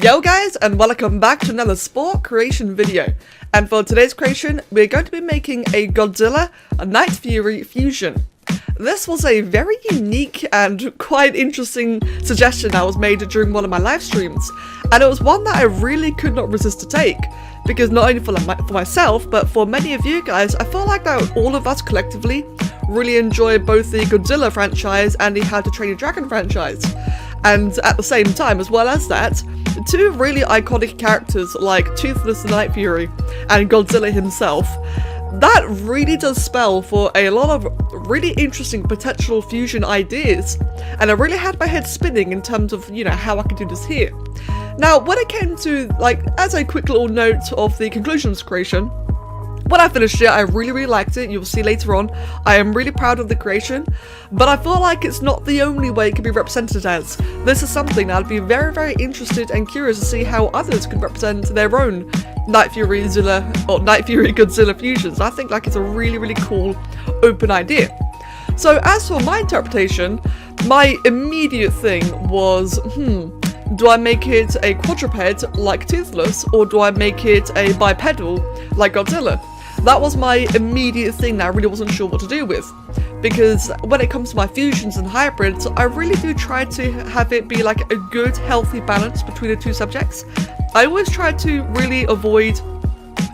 Yo guys, and welcome back to another Spore creation video. And for today's creation, we're going to be making a Godzilla Nightfury fusion. This was a very unique and quite interesting suggestion that was made during one of my live streams, and it was one that I really could not resist to take, because not only for myself, but for many of you guys, I feel like that all of us collectively really enjoy both the Godzilla franchise and the How to Train Your Dragon franchise. And at the same time, as well as that, two really iconic characters like Toothless the Nightfury and Godzilla himself. That really does spell for a lot of really interesting potential fusion ideas, and it really had my head spinning in terms of, you know, how I could do this here. Now, when it came to, like, as a quick little note of the conclusions creation, when I finished it, I really liked it. You'll see later on. I am really proud of the creation, but I feel like it's not the only way it can be represented as. This is something that I'd be very interested and curious to see how others can represent their own Nightfury Godzilla fusions. I think like it's a really cool open idea. So as for my interpretation, my immediate thing was, do I make it a quadruped like Toothless, or do I make it a bipedal like Godzilla? That was my immediate thing that I really wasn't sure what to do with, because when it comes to my fusions and hybrids, I really do try to have it be like a good, healthy balance between the two subjects. I always try to really avoid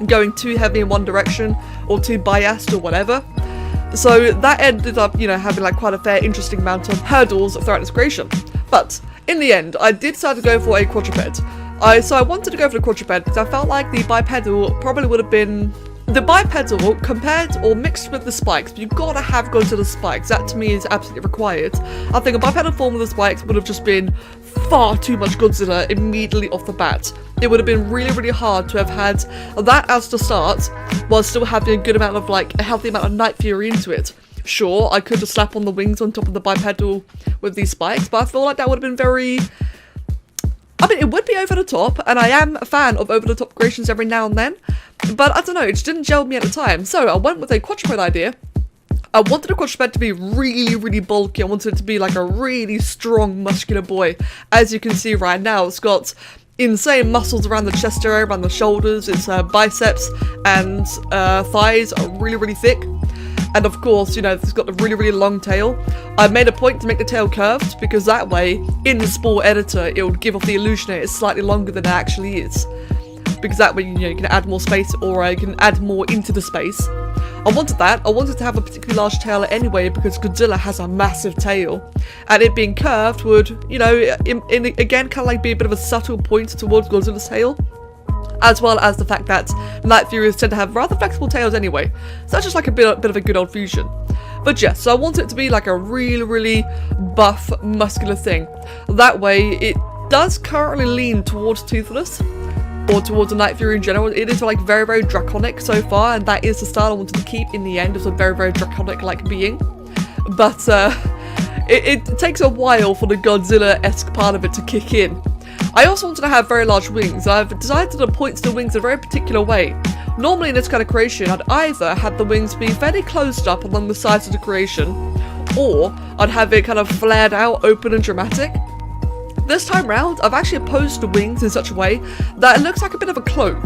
going too heavy in one direction or too biased or whatever. So that ended up, you know, having like quite a fair, interesting amount of hurdles throughout this creation. But in the end, I did decide to go for a quadruped. So I wanted to go for the quadruped because I felt like the bipedal probably would have been... The bipedal compared or mixed with the spikes, you've got to have Godzilla spikes. That to me is absolutely required. I think a bipedal form with the spikes would have just been far too much Godzilla immediately off the bat. It would have been really hard to have had that as the start, while still having a good amount of, like, a healthy amount of Nightfury into it. Sure, I could just slap on the wings on top of the bipedal with these spikes, but I feel like that would have been very... I mean, it would be over the top, and I am a fan of over the top creations every now and then, but I don't know, it just didn't gel with me at the time. So I went with a quadruped idea. I wanted a quadruped to be really bulky. I wanted it to be like a really strong, muscular boy. As you can see right now, it's got insane muscles around the chest area, around the shoulders. Its biceps and thighs are really thick. And of course, you know, it's got a really long tail. I made a point to make the tail curved, because that way, in the Spore editor, it would give off the illusion that it's slightly longer than it actually is. Because that way, you know, you can add more space, or I can add more into the space. I wanted that. I wanted to have a particularly large tail anyway, because Godzilla has a massive tail. And it being curved would, you know, again, kind of like be a bit of a subtle point towards Godzilla's tail. As well as the fact that Nightfuries tend to have rather flexible tails anyway. So that's just like a bit of a good old fusion. But yes, so I want it to be like a really buff, muscular thing. That way, it does currently lean towards Toothless, or towards a Nightfury in general. It is like very draconic so far, and that is the style I wanted to keep in the end, as a very draconic-like being. But it takes a while for the Godzilla-esque part of it to kick in. I also wanted to have very large wings. I've decided to point to the wings in a very particular way. Normally in this kind of creation, I'd either have the wings be fairly closed up along the sides of the creation, or I'd have it kind of flared out, open and dramatic. This time round, I've actually opposed the wings in such a way that it looks like a bit of a cloak.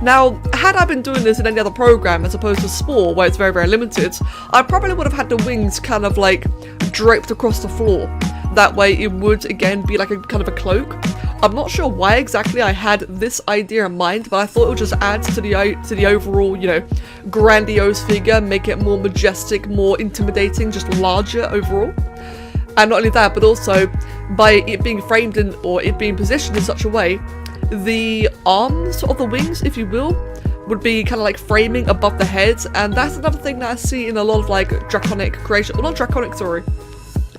Now, had I been doing this in any other program as opposed to Spore, where it's very limited, I probably would have had the wings kind of like draped across the floor. That way it would again be like a kind of a cloak. I'm not sure why exactly I had this idea in mind, but I thought it would just add to the overall, you know, grandiose figure, make it more majestic, more intimidating, just larger overall. And not only that, but also by it being framed in, or it being positioned in such a way, the arms of the wings, if you will, would be kind of like framing above the head. And that's another thing that I see in a lot of like draconic creation, well, not draconic, sorry.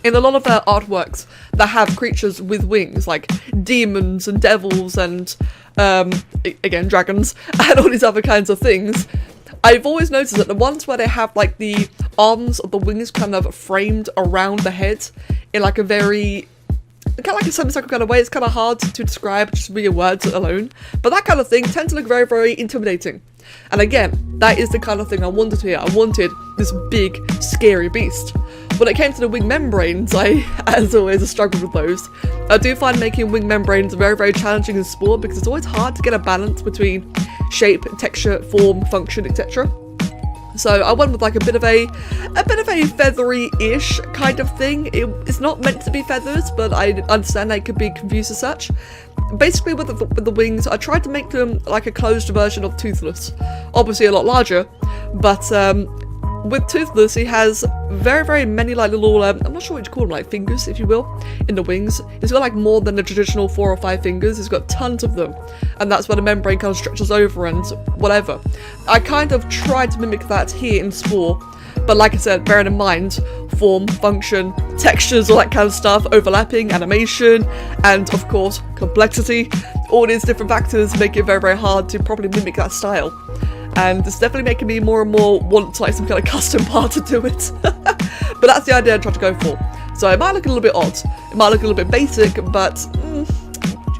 In a lot of artworks that have creatures with wings, like demons and devils and, again, dragons, and all these other kinds of things, I've always noticed that the ones where they have, like, the arms of the wings kind of framed around the head in, like, a very... kind of like a semicircle kind of way. It's kind of hard to describe just via words alone. But that kind of thing tends to look very intimidating. And again, that is the kind of thing I wanted here. I wanted this big, scary beast. When it came to the wing membranes, I, as always, struggled with those. I do find making wing membranes very, very challenging in Spore because it's always hard to get a balance between shape, texture, form, function, etc. So I went with like a bit of a feathery-ish kind of thing. It's not meant to be feathers, but I understand they could be confused as such. Basically, with the wings, I tried to make them like a closed version of Toothless. Obviously a lot larger, but with Toothless, he has very, very many like little, I'm not sure what you call them, like fingers, if you will, in the wings. He's got like more than the traditional 4 or 5 fingers. He's got tons of them, and that's where the membrane kind of stretches over and whatever. I kind of tried to mimic that here in Spore, but like I said, bearing in mind form, function, textures, all that kind of stuff, overlapping, animation, and of course complexity, all these different factors make it very, very hard to properly mimic that style. And it's definitely making me more and more want like some kind of custom part to do it. But that's the idea I tried to go for. So it might look a little bit odd, it might look a little bit basic, but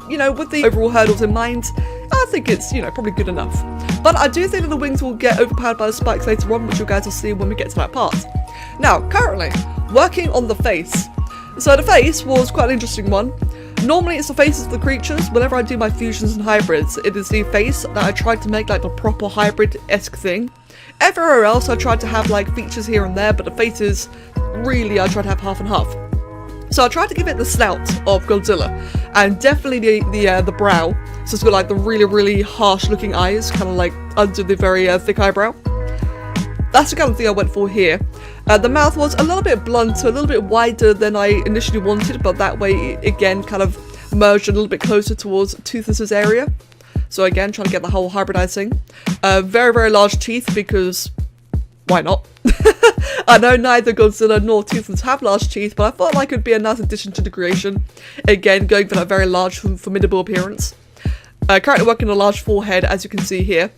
you know, with the overall hurdles in mind, I think it's, you know, probably good enough. But I do think that the wings will get overpowered by the spikes later on, which you guys will see when we get to that part. Now, currently, working on the face. So the face was quite an interesting one. Normally it's the faces of the creatures. Whenever I do my fusions and hybrids, it is the face that I tried to make like the proper hybrid-esque thing. Everywhere else I tried to have like features here and there, but the faces, really I tried to have half and half. So I tried to give it the snout of Godzilla, and definitely the brow. So it's got like the really, really harsh looking eyes, kind of like under the very thick eyebrow. That's the kind of thing I went for here. The mouth was a little bit blunter, a little bit wider than I initially wanted, but that way, again, kind of merged a little bit closer towards Toothless's area. So again, trying to get the whole hybridizing. Very, very large teeth, because why not? I know neither Godzilla nor Toothless have large teeth, but I thought like it would be a nice addition to the creation. Again, going for that very large, formidable appearance. Currently working on a large forehead, as you can see here.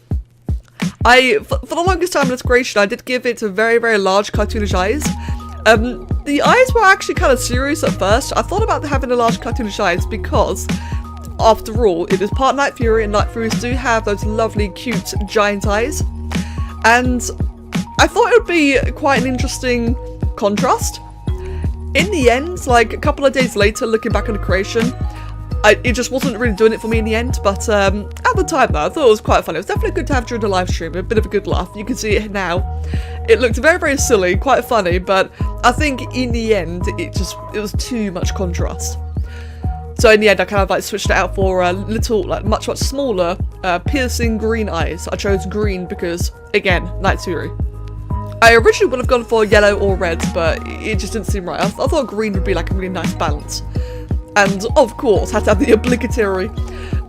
For the longest time in this creation, I did give it a very, very large cartoonish eyes. The eyes were actually kind of serious at first. I thought about having a large cartoonish eyes because, after all, it is part Nightfury, and Nightfuries do have those lovely, cute, giant eyes. And I thought it would be quite an interesting contrast. In the end, like a couple of days later, looking back on the creation, it just wasn't really doing it for me in the end, but at the time though, I thought it was quite fun. It was definitely good to have during the live stream, a bit of a good laugh. You can see it now. It looked very, very silly, quite funny, but I think in the end, it was too much contrast. So in the end, I kind of like switched it out for a little, like much, much smaller, piercing green eyes. I chose green because, again, Nightfury. I originally would have gone for yellow or red, but it just didn't seem right. I thought green would be like a really nice balance. And of course, had to have the obligatory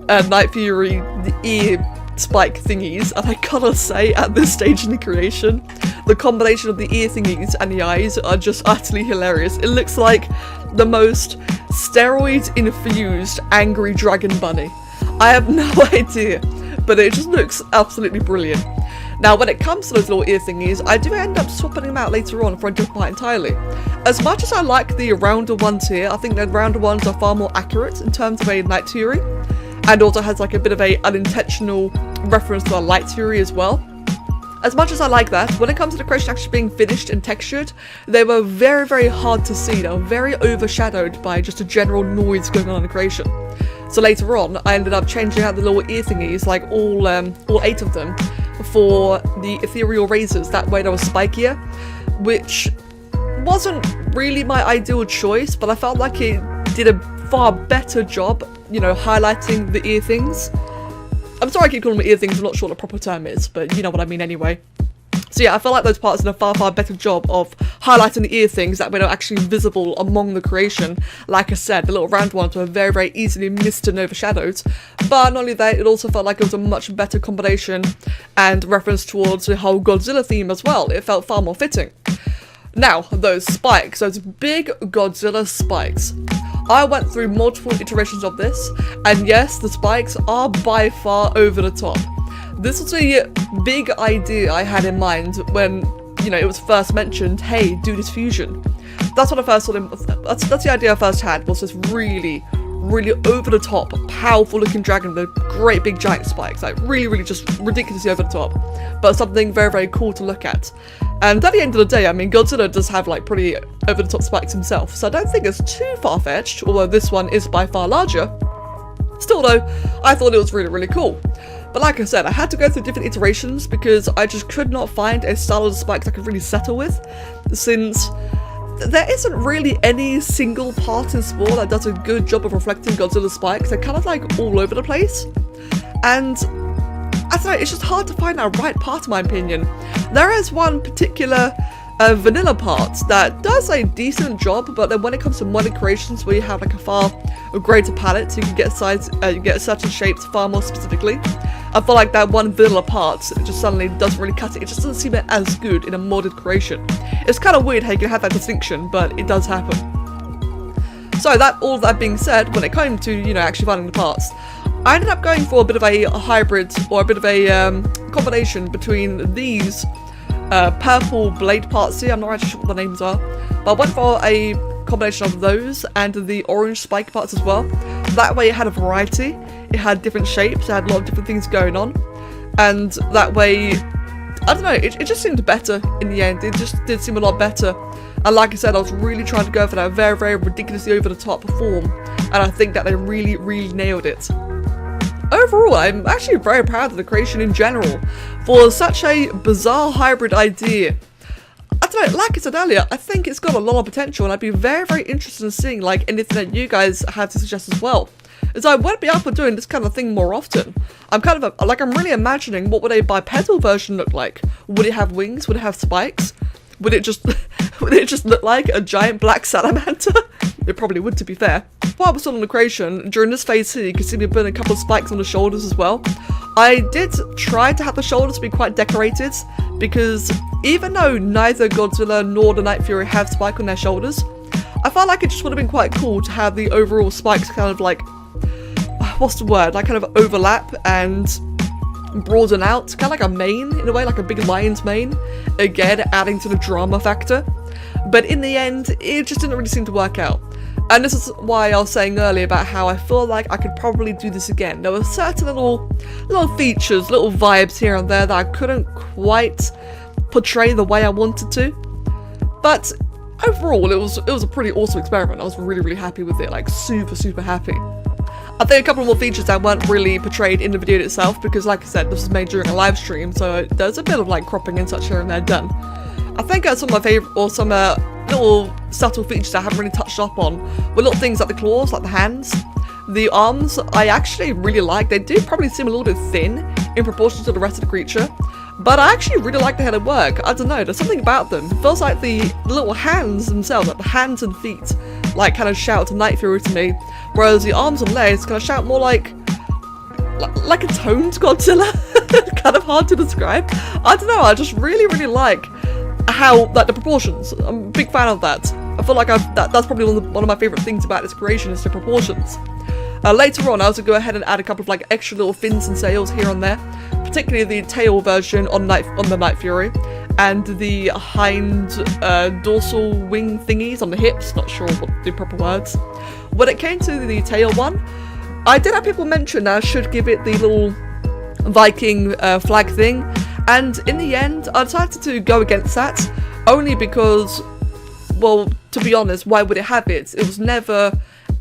Nightfury ear spike thingies. And I gotta say, at this stage in the creation, the combination of the ear thingies and the eyes are just utterly hilarious. It looks like the most steroid-infused angry dragon bunny. I have no idea, but it just looks absolutely brilliant. Now, when it comes to those little ear thingies, I do end up swapping them out later on for a different part entirely. As much as I like the rounder ones here, I think the rounder ones are far more accurate in terms of a Nightfury, and also has like a bit of a unintentional reference to a Lightfury as well. As much as I like that, when it comes to the creation actually being finished and textured, they were very, very hard to see. They were very overshadowed by just a general noise going on in the creation. So later on, I ended up changing out the little ear thingies, like all 8 of them, for the ethereal razors. That way they were spikier, which wasn't really my ideal choice, but I felt like it did a far better job, you know, highlighting the ear things. I'm sorry I keep calling them ear things, I'm not sure what the proper term is, but you know what I mean anyway. So yeah, I felt like those parts did a far, far better job of highlighting the ear things that were actually visible among the creation. Like I said, the little round ones were very, very easily missed and overshadowed. But not only that, it also felt like it was a much better combination and reference towards the whole Godzilla theme as well. It felt far more fitting. Now, those spikes, those big Godzilla spikes. I went through multiple iterations of this, and yes, the spikes are by far over the top. This was a big idea I had in mind when, you know, it was first mentioned, hey, do this fusion. That's what I first thought, that's the idea I first had, was this really, really over the top, powerful looking dragon with great big giant spikes, like really, really just ridiculously over the top, but something very, very cool to look at. And at the end of the day, I mean, Godzilla does have like pretty over-the-top spikes himself, so I don't think it's too far-fetched, although this one is by far larger. Still though, I thought it was really, really cool. But like I said, I had to go through different iterations because I just could not find a style of spikes I could really settle with, since there isn't really any single part in Spore that does a good job of reflecting Godzilla spikes. They're kind of like all over the place. And I don't know, it's just hard to find that right part in my opinion. There is one particular vanilla part that does a decent job, but then when it comes to modded creations where you have like a far greater palette, so you can get certain shapes far more specifically, I feel like that one vanilla part just suddenly doesn't really cut it. It just doesn't seem as good in a modded creation. It's kind of weird how you can have that distinction, but it does happen. So all that being said, when it came to, you know, actually finding the parts, I ended up going for a bit of a hybrid, or a bit of a combination between these purple blade parts here. I'm not actually sure what the names are, but I went for a combination of those and the orange spike parts as well. That way it had a variety, it had different shapes, it had a lot of different things going on, and that way, I don't know, it just seemed better in the end. It just did seem a lot better. And like I said, I was really trying to go for that very, very ridiculously over-the-top form, and I think that they really, really nailed it. Overall, I'm actually very proud of the creation in general for such a bizarre hybrid idea. I don't know, like I said earlier, I think it's got a lot of potential, and I'd be very, very interested in seeing like anything that you guys had to suggest as well. As I would be up for doing this kind of thing more often. I'm kind of I'm really imagining what would a bipedal version look like. Would it have wings? Would it have spikes? Would it just look like a giant black salamander? It probably would, to be fair. While we're still on the creation, during this phase here, you can see me putting a couple of spikes on the shoulders as well. I did try to have the shoulders be quite decorated, because even though neither Godzilla nor the Nightfury have spike on their shoulders, I felt like it just would have been quite cool to have the overall spikes kind of like, what's the word, like kind of overlap and broaden out, kind of like a mane in a way, like a big lion's mane, again adding to the drama factor. But in the end, it just didn't really seem to work out. And this is why I was saying earlier about how I feel like I could probably do this again. There were certain little features, little vibes here and there that I couldn't quite portray the way I wanted to. But overall, it was a pretty awesome experiment. I was really, really happy with it, like super, super happy. I think a couple more features that weren't really portrayed in the video itself, because like I said, this was made during a live stream, so there's a bit of like cropping and such here and there done. I think some of my favourite, or some little subtle features I haven't really touched up on, were little things like the claws, like the hands. The arms, I actually really like. They do probably seem a little bit thin in proportion to the rest of the creature, but I actually really like the how they work. I don't know, there's something about them. It feels like the little hands themselves, like the hands and feet, like kind of shout to Nightfury to me, whereas the arms and legs kind of shout more like a toned Godzilla. Kind of hard to describe. I don't know, I just really, really like how, like, the proportions. I'm a big fan of that. I feel like that's probably one of my favourite things about this creation is the proportions. Later on, I also go ahead and add a couple of like extra little fins and sails here and there, particularly the tail version on the Nightfury, and the hind dorsal wing thingies on the hips. Not sure what the proper words. When it came to the tail one, I did have people mention that I should give it the little Viking flag thing, and in the end I decided to go against that, only because, well, to be honest, why would it have it? It was never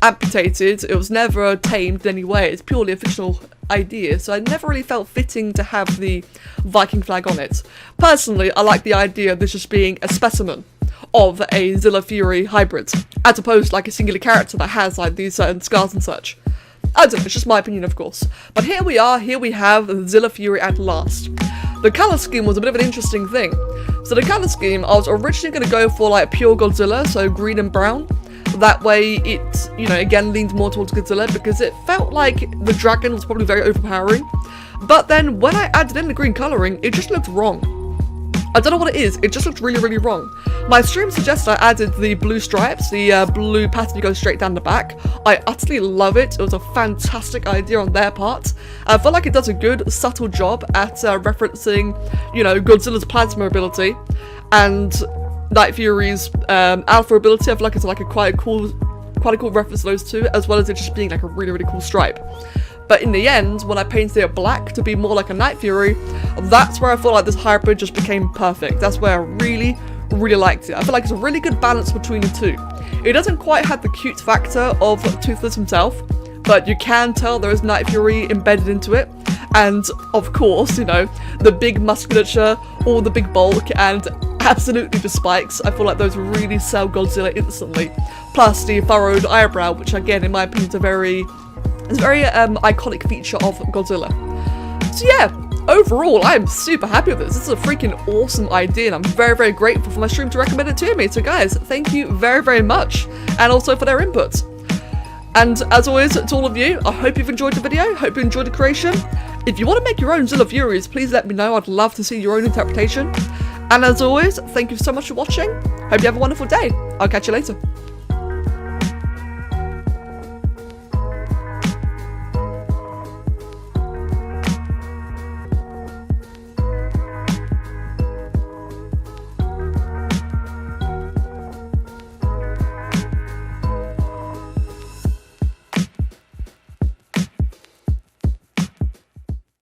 amputated, it was never tamed in any way, it's purely a fictional idea, so I never really felt fitting to have the Viking flag on it. Personally, I like the idea of this just being a specimen of a Zillafury hybrid, as opposed to like a singular character that has like these certain scars and such. I don't know, it's just my opinion, of course. But here we are, here we have Zillafury at last. The colour scheme was a bit of an interesting thing. So the colour scheme, I was originally going to go for like pure Godzilla, so green and brown. That way it, you know, again leaned more towards Godzilla, because it felt like the dragon was probably very overpowering. But then when I added in the green colouring, it just looked wrong. I don't know what it is, it just looked really, really wrong. My stream suggested I added the blue stripes, the blue pattern that goes straight down the back. I utterly love it. It was a fantastic idea on their part. I feel like it does a good, subtle job at referencing, you know, Godzilla's plasma ability and Nightfury's alpha ability. I feel like it's like quite a cool reference to those two, as well as it just being like a really, really cool stripe. But in the end, when I painted it black to be more like a Nightfury, that's where I feel like this hybrid just became perfect. That's where I really liked it. I feel like it's a really good balance between the two. It doesn't quite have the cute factor of Toothless himself, but you can tell there is Nightfury embedded into it. And of course, you know, the big musculature, all the big bulk, and absolutely the spikes. I feel like those really sell Godzilla instantly. Plus the furrowed eyebrow, which again, in my opinion, is a very iconic feature of Godzilla. So yeah, overall, I'm super happy with this. This is a freaking awesome idea, and I'm very grateful for my stream to recommend it to me. So guys, thank you very much, and also for their inputs. And as always, to all of you, I hope you've enjoyed the video, hope you enjoyed the creation. If you want to make your own Zillafuries, please let me know. I'd love to see your own interpretation. And as always, thank you so much for watching. Hope you have a wonderful day. I'll catch you later.